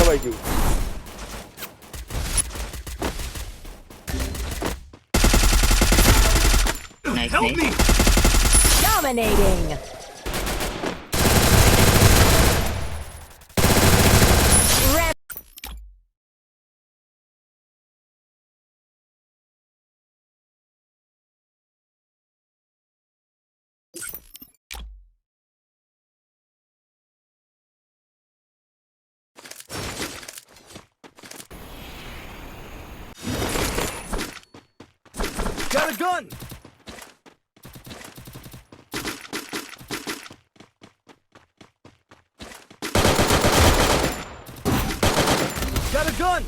ভাই কেউ। Nice, Help nice. me! Dominating. Ram- Got a gun! Got a gun!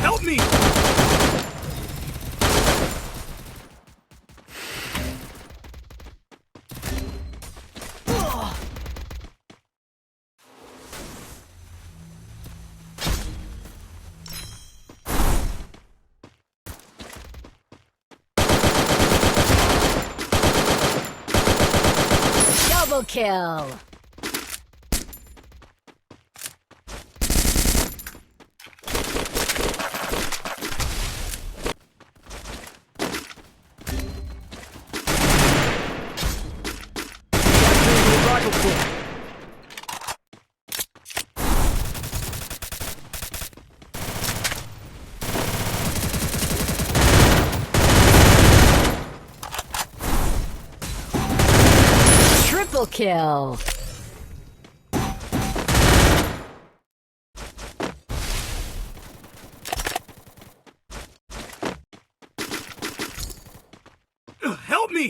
Help me! Double kill. Rifle full. Triple kill. Help me!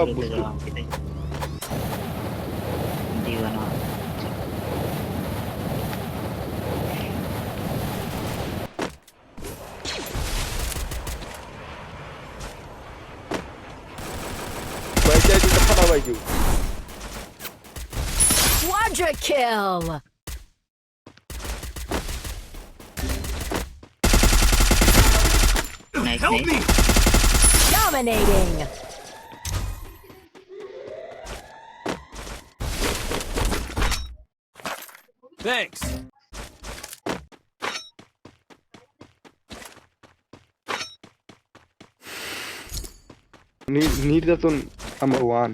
Lupa doang kita. Jiwa no. ভাই চাই দুটো ফাটা ভাই কেউ। Quadra kill. Nice, Help nice. me! Dominating. Thanks. নির্যাতন number 1।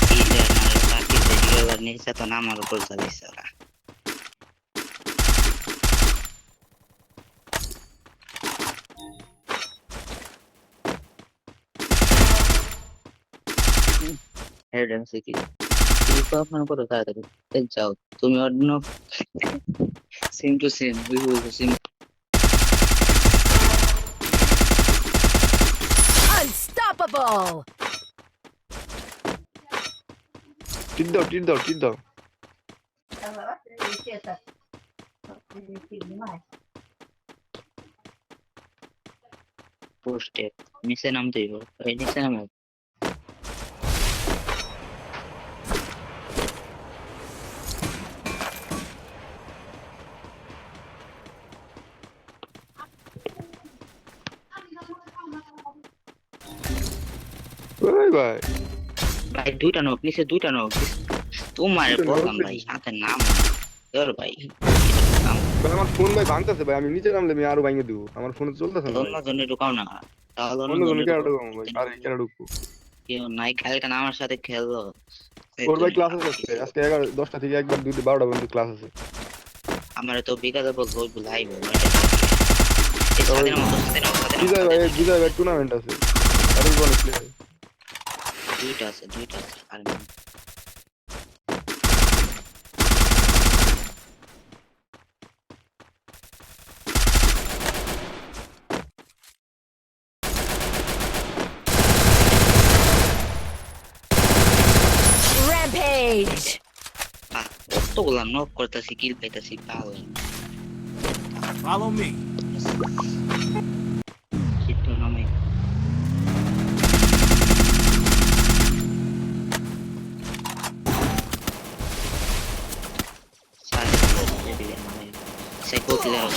Gila, naruh kaki dari luar nih satu nama lu pulsa bisa lah. Head sedikit. Itu apa yang perlu tahu tadi? Jauh. Tumi ordno. Same to same. We will same. Unstoppable. টিপ দাও টিপ দাও টিপ দাও। Posted. Nice নামতে হইব। এই নিচে নামো। ওই ভাই ভাই দুইটা নোক নিচে দুইটা নোক তোমার দুইটা knock বললাম ভাই নাকি? সাথে নাম তোর ভাই ভাই আমার ফোন ভাই ভাঙতেছে ভাই, আমি নিচে নামলে আমি আরো ভাঙে দেবো, আমার ফোনে চলতেছে না ভাই। অন্য জনে ঢুকাও না তাহলে অন্য অন্য জনে জনে কেন ঢুকাবো ভাই? আরে কেন ঢুকবো? কেউ নাই কালকে না আমার সাথে খেললো ওর ভাই ক্লাস আছে আজকে, আজকে 10টা থেকে একবার 12টা পর্যন্ত ক্লাস আছে। আমার তো বিকালে বলবো লাইভ সাথে নামো বিজয় ভাই বিজয় ভাই টুর্নামেন্ট আছে, আরে বলে প্লেয়ার দুইটা আছে আর না Rampage. কতগুলা নক করতেছি কিল পাইতেছি পাগল Follow me. Itu namanya. Saya jadi yang namanya. Psycho killer.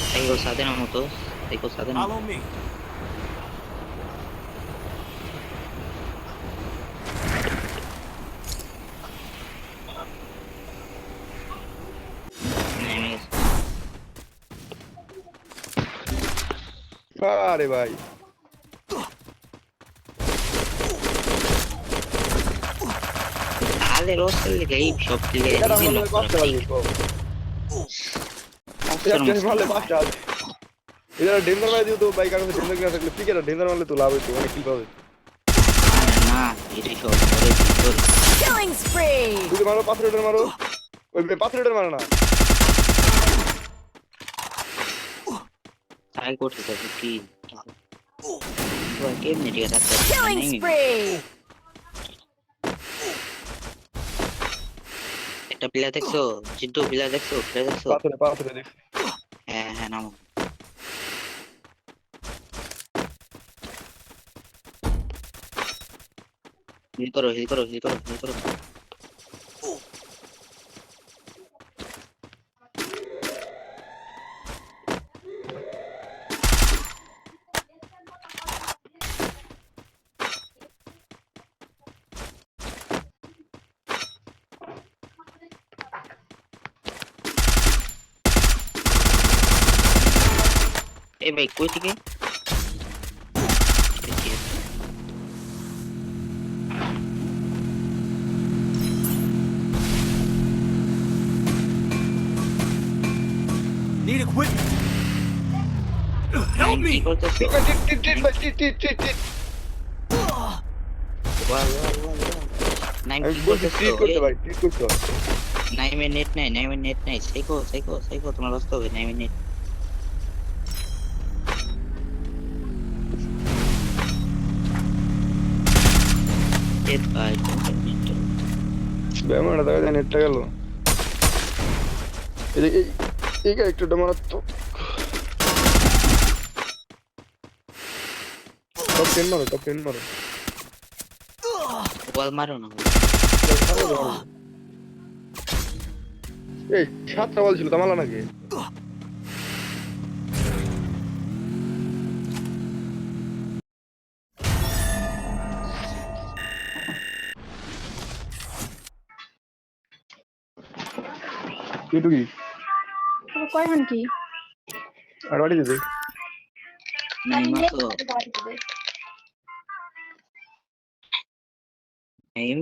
Psycho साधे नाम होतो. Psycho साधे नाम. Follow me. नहीं আরে ভাই Ale roster le gay shop le এটা easy মনে lock হয় পাঁচটা karo. বাজে একটা মারলে পাঁচটা আছে এটা ডেঞ্জার মারলে দিও তো বাইক আগে ডেঞ্জার কিনা থাকলে পিকেরা ডেঞ্জার মারলে তো লাভ হইতো অনেক কিল পাবে না এটা shop করে Killing spree. তুমি মারো পাথরের মারো ওই পাথরের মারো না try করতে থাকি কি তো কেমনে দিয়ে রাখতে Killing spree. একটা প্লেয়ার দেখছো জিদ্দু প্লেয়ার দেখছো পাথরে দেখছি হ্যাঁ নাম হিল করো ভাই কই থেকে Need equipment. Help me. কি করতেছো টিট নাইম আমি কি বলছি করতেছো টিট করতে ভাই টিট করতে হবে নাইমের নেট নাই সাইকো তোমার লস্ত হবে নাইমের নেট নেট ভাই ব্যামাটা দেখা যায় নেটটা গেল এই ক্যারেক্টারটা মারাত্মক টপ 10 মারো বল মারো না এই 7টা বল ছিল তামালা নাকি কিটু কি কয়খান কি আর বাড়ি দিতে নাইম তো নাইম